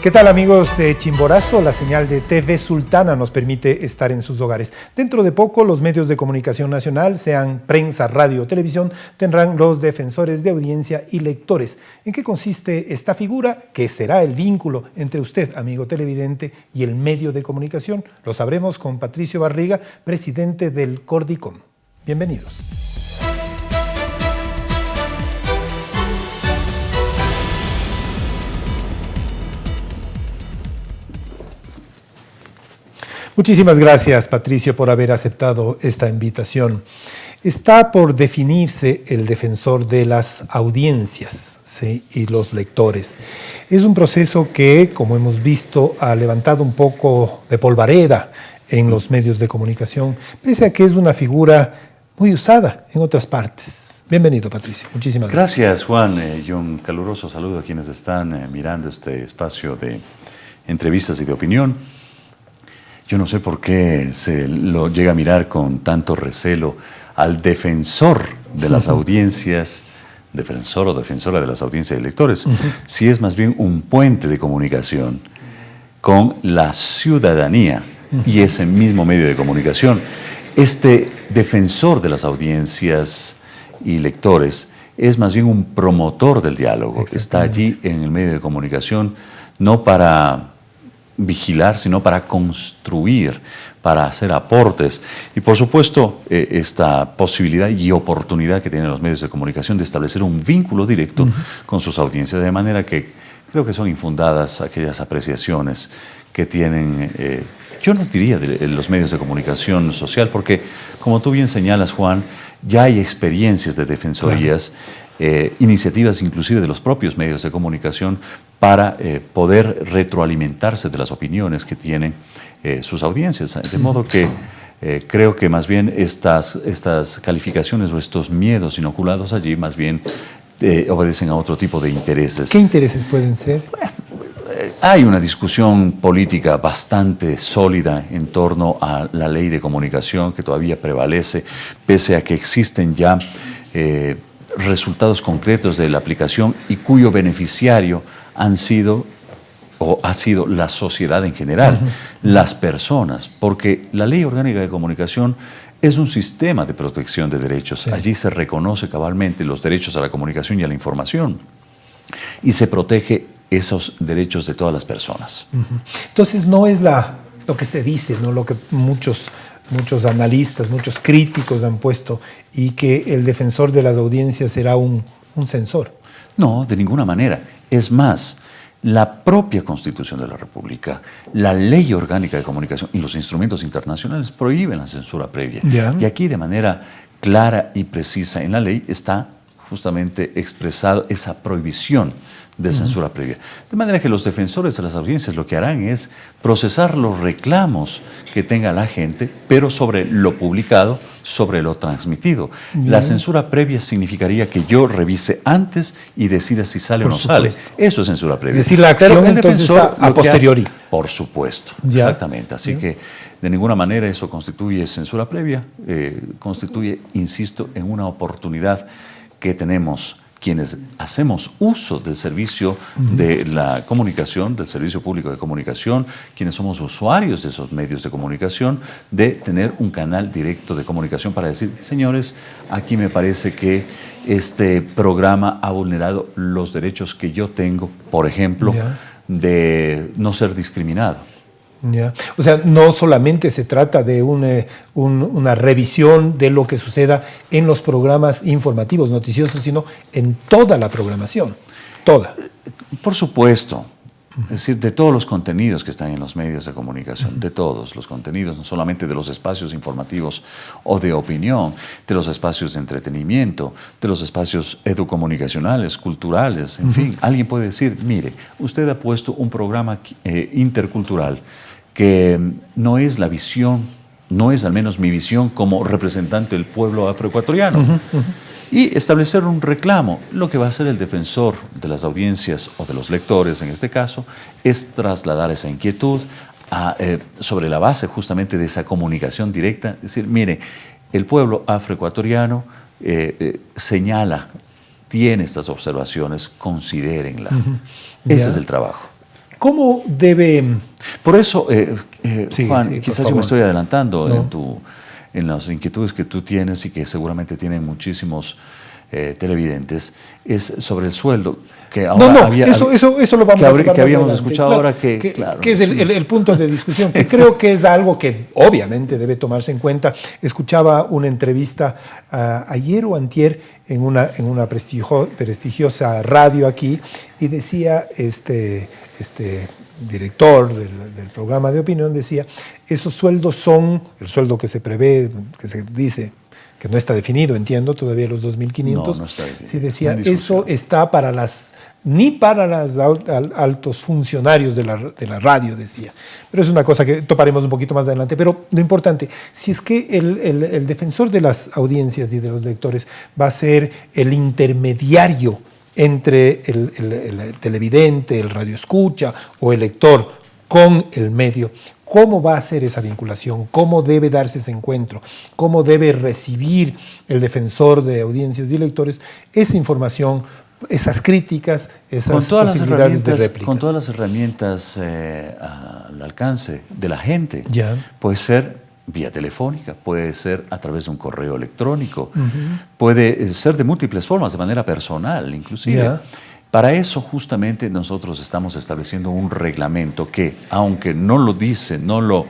¿Qué tal, amigos de Chimborazo? La señal de TV Sultana nos permite estar en sus hogares. Dentro de poco, los medios de comunicación nacional, sean prensa, radio o televisión, tendrán los defensores de audiencia y lectores. ¿En qué consiste esta figura? ¿Qué será el vínculo entre usted, amigo televidente, y el medio de comunicación? Lo sabremos con Patricio Barriga, presidente del Cordicom. Bienvenidos. Muchísimas gracias, Patricio, por haber aceptado esta invitación. Está por definirse el defensor de las audiencias, ¿sí?, y los lectores. Es un proceso que, como hemos visto, ha levantado un poco de polvareda en los medios de comunicación, pese a que es una figura muy usada en otras partes. Bienvenido, Patricio. Muchísimas gracias. Gracias, Juan. Y un caluroso saludo a quienes están mirando este espacio de entrevistas y de opinión. Yo no sé por qué se lo llega a mirar con tanto recelo al defensor de las audiencias, defensor o defensora de las audiencias de lectores, si es más bien un puente de comunicación con la ciudadanía y ese mismo medio de comunicación. Este defensor de las audiencias y lectores es más bien un promotor del diálogo. Está allí en el medio de comunicación no para vigilar, sino para construir, para hacer aportes. Y por supuesto, esta posibilidad y oportunidad que tienen los medios de comunicación de establecer un vínculo directo con sus audiencias, de manera que creo que son infundadas aquellas apreciaciones que tienen, yo no diría de los medios de comunicación social, porque como tú bien señalas, Juan, ya hay experiencias de defensorías, iniciativas inclusive de los propios medios de comunicación para poder retroalimentarse de las opiniones que tienen sus audiencias. De modo que creo que más bien estas calificaciones o estos miedos inoculados allí más bien obedecen a otro tipo de intereses. ¿Qué intereses pueden ser? Hay una discusión política bastante sólida en torno a la ley de comunicación que todavía prevalece, pese a que existen ya resultados concretos de la aplicación y cuyo beneficiario han sido o ha sido la sociedad en general, las personas, porque la Ley Orgánica de Comunicación es un sistema de protección de derechos. Sí. Allí se reconoce cabalmente los derechos a la comunicación y a la información y se protege esos derechos de todas las personas. Entonces no es lo que se dice, ¿no?, lo que muchos analistas, muchos críticos han puesto, y que el defensor de las audiencias será un censor. No, de ninguna manera. Es más, la propia Constitución de la República, la Ley Orgánica de Comunicación y los instrumentos internacionales prohíben la censura previa. ¿Ya? Y aquí de manera clara y precisa en la ley está justamente expresado esa prohibición de censura previa. De manera que los defensores de las audiencias lo que harán es procesar los reclamos que tenga la gente, pero sobre lo publicado, sobre lo transmitido. La censura previa significaría que yo revise antes y decida si sale o no sale. Eso es censura previa. Es decir, la acción el defensor a posteriori. Por supuesto, exactamente. Así que de ninguna manera eso constituye censura previa, constituye, insisto, en una oportunidad que tenemos quienes hacemos uso del servicio de la comunicación, del servicio público de comunicación, quienes somos usuarios de esos medios de comunicación, de tener un canal directo de comunicación para decir, señores, aquí me parece que este programa ha vulnerado los derechos que yo tengo, por ejemplo, de no ser discriminado. Ya. O sea, no solamente se trata de una revisión de lo que suceda en los programas informativos, noticiosos, sino en toda la programación, toda. Por supuesto. Es decir, de todos los contenidos que están en los medios de comunicación, de todos los contenidos, no solamente de los espacios informativos o de opinión, de los espacios de entretenimiento, de los espacios educomunicacionales, culturales, en fin. Alguien puede decir, mire, usted ha puesto un programa intercultural que no es la visión, no es al menos mi visión como representante del pueblo afroecuatoriano. Y establecer un reclamo. Lo que va a hacer el defensor de las audiencias o de los lectores, en este caso, es trasladar esa inquietud sobre la base justamente de esa comunicación directa. Es decir, mire, el pueblo afroecuatoriano tiene estas observaciones, considérenla. Ese es el trabajo. ¿Cómo debe...? Por eso, Sí, Juan, sí, por quizás yo favor. me estoy adelantando No. en las inquietudes que tú tienes y que seguramente tienen muchísimos televidentes, es sobre el sueldo. Que ahora No, había, eso lo vamos a tocar que más habíamos adelante. escuchado Claro, ahora que, claro, que es el punto de discusión, que creo que es algo que obviamente debe tomarse en cuenta. Escuchaba una entrevista ayer o antier en una prestigiosa radio aquí, y decía este director del programa de opinión, decía, esos sueldos son, el sueldo que se prevé, que se dice, que no está definido, entiendo, todavía los 2.500. No está definido. Sí, decía, Está en eso discusión. está ni para los altos funcionarios de la radio, decía. Pero es una cosa que toparemos un poquito más adelante. Pero lo importante, si es que el defensor de las audiencias y de los lectores va a ser el intermediario entre el televidente, el radioescucha o el lector con el medio, ¿cómo va a ser esa vinculación? ¿Cómo debe darse ese encuentro? ¿Cómo debe recibir el defensor de audiencias y lectores esa información, esas críticas, esas posibilidades de réplicas? Con todas las herramientas al alcance de la gente. Ya. Puede ser vía telefónica, puede ser a través de un correo electrónico, puede ser de múltiples formas, de manera personal inclusive. Ya. Para eso justamente nosotros estamos estableciendo un reglamento que, aunque no lo dice, no lo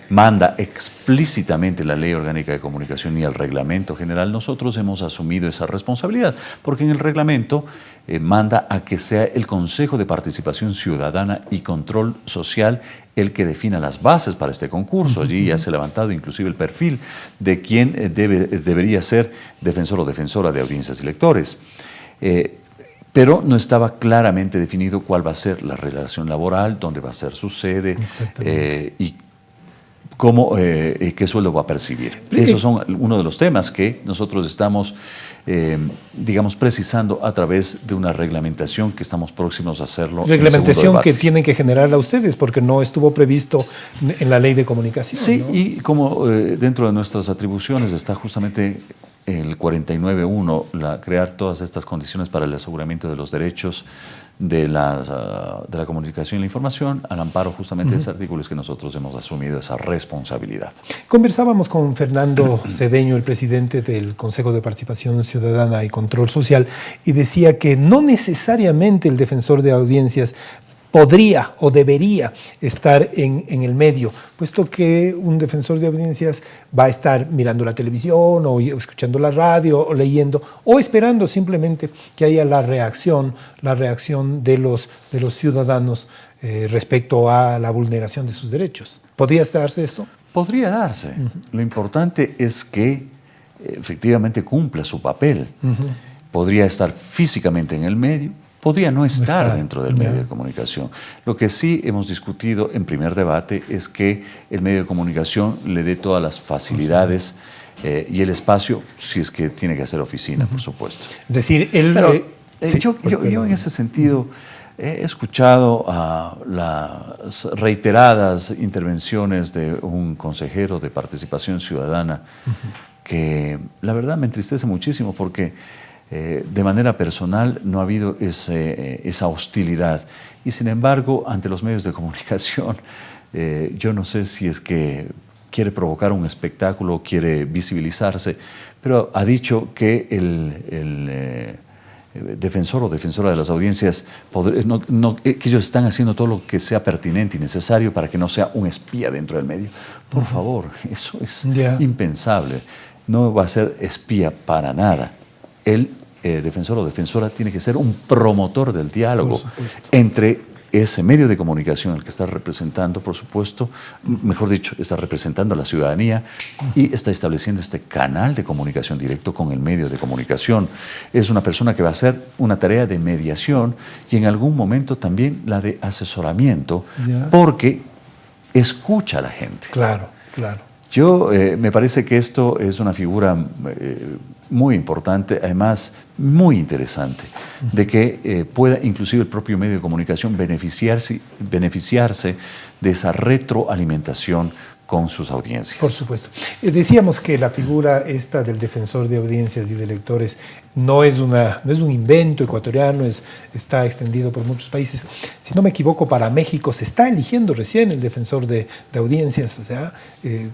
manda explícitamente la Ley Orgánica de Comunicación ni el Reglamento General, nosotros hemos asumido esa responsabilidad, porque en el reglamento manda a que sea el Consejo de Participación Ciudadana y Control Social el que defina las bases para este concurso. Allí ya se ha levantado inclusive el perfil de quién debería ser defensor o defensora de audiencias y lectores. Pero no estaba claramente definido cuál va a ser la relación laboral, dónde va a ser su sede y cómo, qué sueldo va a percibir. Esos son uno de los temas que nosotros estamos, digamos, precisando a través de una reglamentación que estamos próximos a hacerlo. Reglamentación que tienen que generarla ustedes, porque no estuvo previsto en la Ley de Comunicación. Sí, ¿no? y como dentro de nuestras atribuciones está justamente el 49.1, crear todas estas condiciones para el aseguramiento de los derechos de la comunicación y la información, al amparo justamente de ese artículo es que nosotros hemos asumido esa responsabilidad. Conversábamos con Fernando Cedeño, el presidente del Consejo de Participación Ciudadana y Control Social, y decía que no necesariamente el defensor de audiencias podría o debería estar en el medio, puesto que un defensor de audiencias va a estar mirando la televisión o escuchando la radio o leyendo o esperando simplemente que haya la reacción de los ciudadanos respecto a la vulneración de sus derechos. ¿Podría darse esto? Podría darse. Lo importante es que efectivamente cumpla su papel. Podría estar físicamente en el medio, podría no estar dentro del medio de comunicación. Lo que sí hemos discutido en primer debate es que el medio de comunicación le dé todas las facilidades y el espacio, si es que tiene que hacer oficina, por supuesto. Es decir, yo en ese sentido he escuchado las reiteradas intervenciones de un consejero de Participación Ciudadana que la verdad me entristece muchísimo porque de manera personal no ha habido esa hostilidad. Y sin embargo, ante los medios de comunicación, yo no sé si es que quiere provocar un espectáculo, quiere visibilizarse, pero ha dicho que el defensor o defensora de las audiencias, que ellos están haciendo todo lo que sea pertinente y necesario para que no sea un espía dentro del medio. Por favor, eso es impensable. No va a ser espía para nada. El defensor o defensora tiene que ser un promotor del diálogo entre ese medio de comunicación el que está representando, por supuesto, mejor dicho, está representando a la ciudadanía y está estableciendo este canal de comunicación directo con el medio de comunicación. Es una persona que va a hacer una tarea de mediación y en algún momento también la de asesoramiento, porque escucha a la gente. Claro. Me parece que esto es una figura muy importante, además muy interesante, de que pueda inclusive el propio medio de comunicación beneficiarse de esa retroalimentación con sus audiencias. Por supuesto. Decíamos que la figura esta del defensor de audiencias y de lectores no es un invento ecuatoriano, está extendido por muchos países. Si no me equivoco, para México se está eligiendo recién el defensor de audiencias, o sea,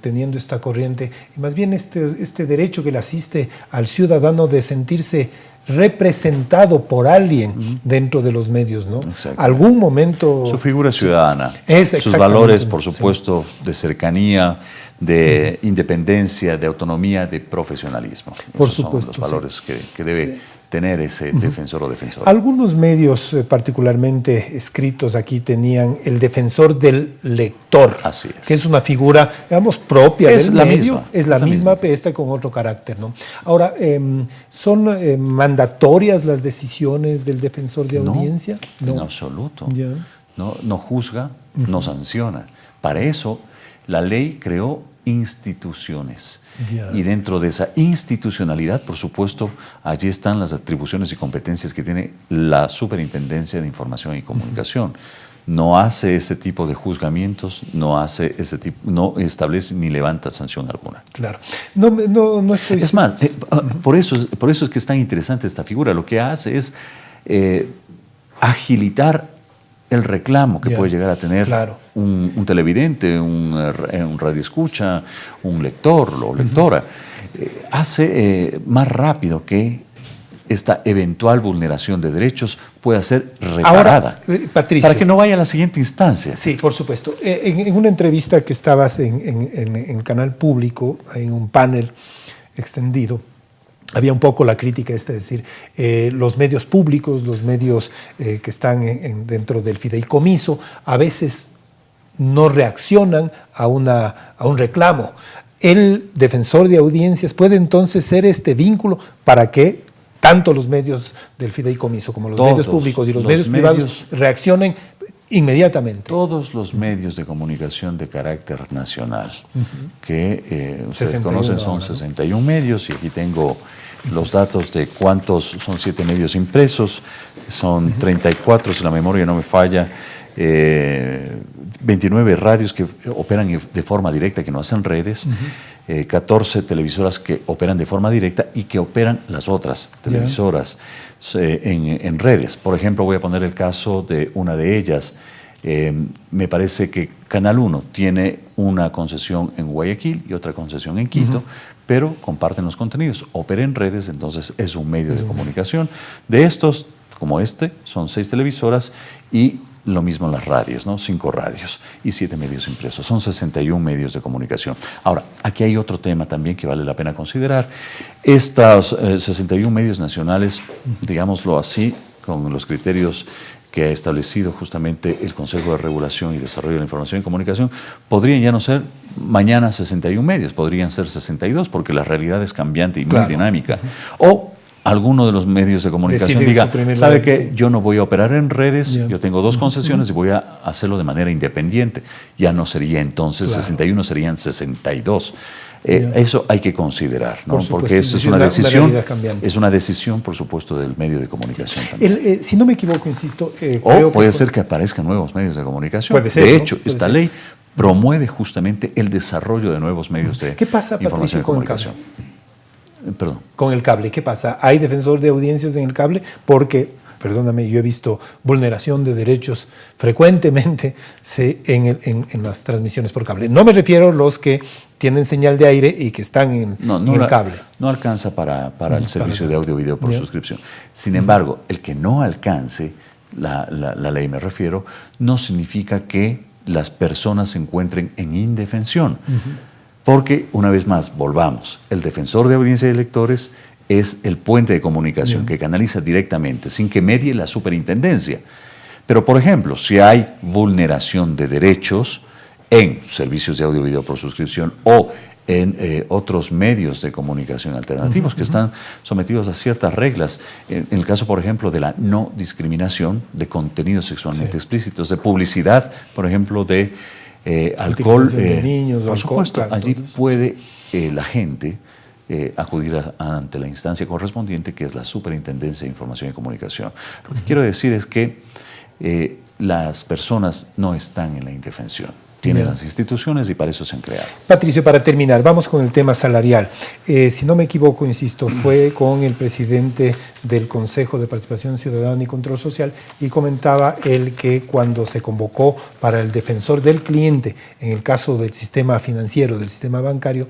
teniendo esta corriente, y más bien este derecho que le asiste al ciudadano de sentirse representado por alguien dentro de los medios, ¿no? Algún momento... Su figura ciudadana, sus valores, por supuesto, de cercanía, de independencia, de autonomía, de profesionalismo. Por Esos supuesto, son los valores que debe tener ese defensor o defensora. Algunos medios particularmente escritos aquí tenían el defensor del lector, Así es. Que es una figura, digamos, propia del medio. Misma, es la misma, pero esta con otro carácter, ¿no? Ahora, ¿son mandatorias las decisiones del defensor de audiencia? No, en absoluto. Ya. No juzga, no sanciona. Para eso, la ley creó instituciones. Y dentro de esa institucionalidad, por supuesto, allí están las atribuciones y competencias que tiene la Superintendencia de Información y Comunicación. No hace ese tipo de juzgamientos, no establece ni levanta sanción alguna. Claro. No estoy... Es más, por eso es que es tan interesante esta figura. Lo que hace es agilitar el reclamo que puede llegar a tener un televidente, un radioescucha, un lector o lectora. Hace más rápido que esta eventual vulneración de derechos pueda ser reparada. Ahora, Patricio, para que no vaya a la siguiente instancia. Sí, por supuesto. En una entrevista que estabas en Canal Público, en un panel extendido, había un poco la crítica es decir, los medios públicos, los medios que están dentro del fideicomiso, a veces no reaccionan a un reclamo. El defensor de audiencias puede entonces ser este vínculo para que tanto los medios del fideicomiso como los medios públicos y los medios privados reaccionen inmediatamente. Todos los medios de comunicación de carácter nacional, que ustedes conocen, son 61 medios, y aquí tengo los datos de cuántos son 7 medios impresos, son 34, si la memoria no me falla, 29 radios que operan de forma directa, que no hacen redes, 14 televisoras que operan de forma directa y que operan las otras televisoras en redes. Por ejemplo, voy a poner el caso de una de ellas. Me parece que Canal 1 tiene una concesión en Guayaquil y otra concesión en Quito, pero comparten los contenidos. Opera en redes, entonces es un medio de comunicación. De estos, como son 6 televisoras y lo mismo en las radios, ¿no? 5 radios y 7 medios impresos. Son 61 medios de comunicación. Ahora, aquí hay otro tema también que vale la pena considerar. Estos 61 medios nacionales, digámoslo así, con los criterios que ha establecido justamente el Consejo de Regulación y Desarrollo de la Información y Comunicación, podrían ya no ser mañana 61 medios, podrían ser 62, porque la realidad es cambiante y muy dinámica. O alguno de los medios de comunicación diga, ¿sabe qué? Yo no voy a operar en redes, yo tengo 2 concesiones y voy a hacerlo de manera independiente. Ya no sería entonces 61, serían 62. Eso hay que considerar, ¿no? Porque eso es una decisión, por supuesto, del medio de comunicación también. Si no me equivoco, insisto... o puede ser que aparezcan nuevos medios de comunicación. Puede ser, de hecho, esta ley promueve justamente el desarrollo de nuevos medios de información y comunicación. Perdón. Con el cable, ¿qué pasa? ¿Hay defensor de audiencias en el cable? Porque, perdóname, yo he visto vulneración de derechos frecuentemente en las transmisiones por cable. No me refiero a los que tienen señal de aire y que están en cable. No alcanza para el servicio de audio-video por suscripción. Sin embargo, el que no alcance, la ley me refiero, no significa que las personas se encuentren en indefensión. Porque, una vez más, volvamos, el defensor de audiencia y de lectores es el puente de comunicación que canaliza directamente, sin que medie la superintendencia. Pero, por ejemplo, si hay vulneración de derechos en servicios de audio y video por suscripción o en otros medios de comunicación alternativos que están sometidos a ciertas reglas, en el caso, por ejemplo, de la no discriminación de contenidos sexualmente explícitos, de publicidad, por ejemplo, de alcohol, de niños, por supuesto, claro, allí puede la gente acudir ante la instancia correspondiente, que es la Superintendencia de Información y Comunicación. Lo que quiero decir es que las personas no están en la indefensión. tienen Bien. las instituciones y para eso se han creado. Patricio, para terminar, vamos con el tema salarial. Si no me equivoco, insisto, fue con el presidente del Consejo de Participación Ciudadana y Control Social y comentaba él que cuando se convocó para el defensor del cliente, en el caso del sistema financiero, del sistema bancario,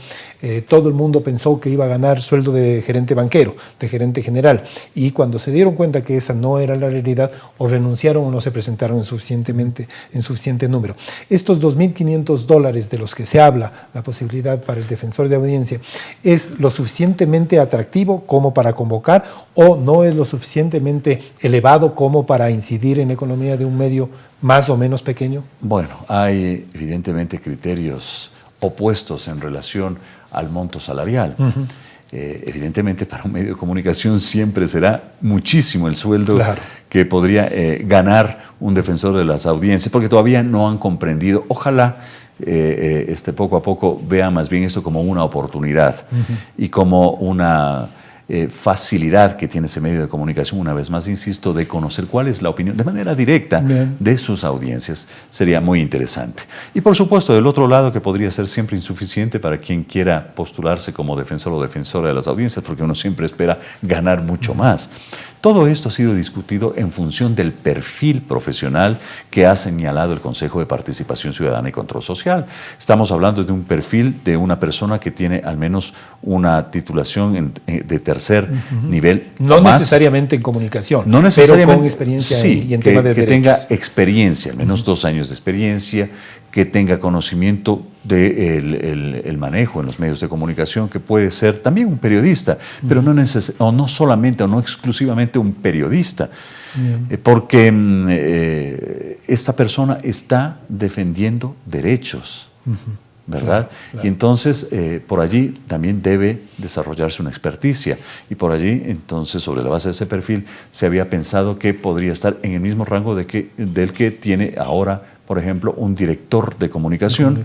todo el mundo pensó que iba a ganar sueldo de gerente banquero, de gerente general, y cuando se dieron cuenta que esa no era la realidad, o renunciaron o no se presentaron en suficiente número. Estos $2.500 de los que se habla, la posibilidad para el defensor de audiencia, ¿es lo suficientemente atractivo como para convocar o no es lo suficientemente elevado como para incidir en la economía de un medio más o menos pequeño? Bueno, hay evidentemente criterios opuestos en relación al monto salarial. Evidentemente para un medio de comunicación siempre será muchísimo el sueldo que podría ganar un defensor de las audiencias, porque todavía no han comprendido. Ojalá poco a poco vean más bien esto como una oportunidad y como una facilidad que tiene ese medio de comunicación, una vez más insisto, de conocer cuál es la opinión de manera directa de sus audiencias. Sería muy interesante. Y por supuesto, del otro lado, que podría ser siempre insuficiente para quien quiera postularse como defensor o defensora de las audiencias, porque uno siempre espera ganar mucho más. Todo esto ha sido discutido en función del perfil profesional que ha señalado el Consejo de Participación Ciudadana y Control Social. Estamos hablando de un perfil de una persona que tiene al menos una titulación de tercer nivel. No necesariamente en comunicación, no necesariamente, pero con experiencia y en tema de derechos. Que tenga experiencia, al menos 2 años de experiencia, que tenga conocimiento del manejo en los medios de comunicación, que puede ser también un periodista, pero no solamente o no exclusivamente un periodista, porque esta persona está defendiendo derechos, ¿verdad? Claro. Y entonces por allí también debe desarrollarse una experticia, y por allí entonces sobre la base de ese perfil se había pensado que podría estar en el mismo rango del que tiene ahora, por ejemplo, un director de comunicación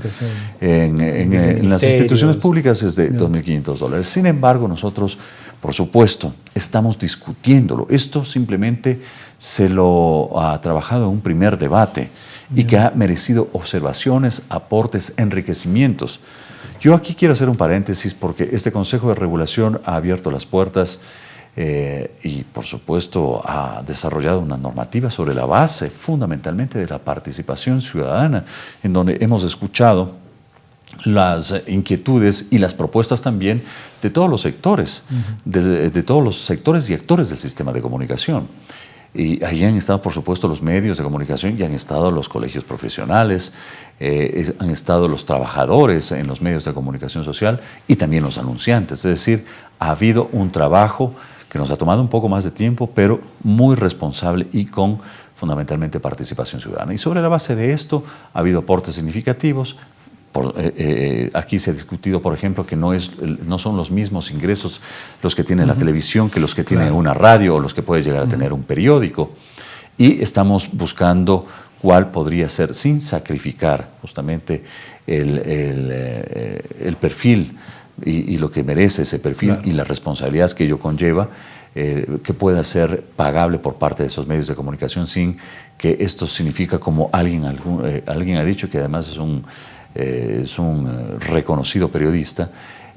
en las instituciones públicas es de $2.500. Sin embargo, nosotros, por supuesto, estamos discutiéndolo. Esto simplemente se lo ha trabajado en un primer debate y que ha merecido observaciones, aportes, enriquecimientos. Yo aquí quiero hacer un paréntesis porque este Consejo de Regulación ha abierto las puertas y por supuesto ha desarrollado una normativa sobre la base fundamentalmente de la participación ciudadana, en donde hemos escuchado las inquietudes y las propuestas también de todos los sectores, de todos los sectores y actores del sistema de comunicación. Y ahí han estado, por supuesto, los medios de comunicación, y han estado los colegios profesionales, han estado los trabajadores en los medios de comunicación social y también los anunciantes. Es decir, ha habido un trabajo que nos ha tomado un poco más de tiempo, pero muy responsable y con fundamentalmente participación ciudadana. Y sobre la base de esto ha habido aportes significativos. Aquí se ha discutido, por ejemplo, que no son los mismos ingresos los que tiene la televisión que los que tiene una radio o los que puede llegar a tener un periódico. Y estamos buscando cuál podría ser, sin sacrificar justamente el perfil y lo que merece ese perfil y las responsabilidades que ello conlleva, que pueda ser pagable por parte de esos medios de comunicación sin que esto significa, como alguien ha dicho, que además es un reconocido periodista,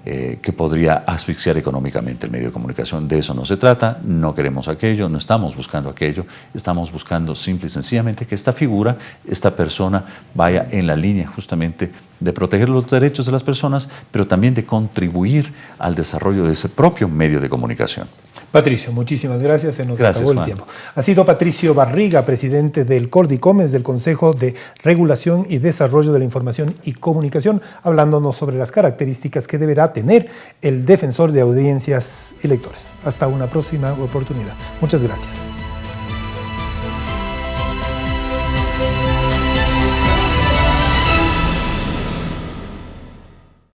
que podría asfixiar económicamente el medio de comunicación. De eso no se trata, no queremos aquello, no estamos buscando aquello, estamos buscando simple y sencillamente que esta figura, esta persona vaya en la línea justamente de proteger los derechos de las personas, pero también de contribuir al desarrollo de ese propio medio de comunicación. Patricio, muchísimas gracias, se nos acabó el tiempo. Ha sido Patricio Barriga, presidente del CORDICOMES, del Consejo de Regulación y Desarrollo de la Información y Comunicación, hablándonos sobre las características que deberá tener el defensor de audiencias y lectores. Hasta una próxima oportunidad. Muchas gracias.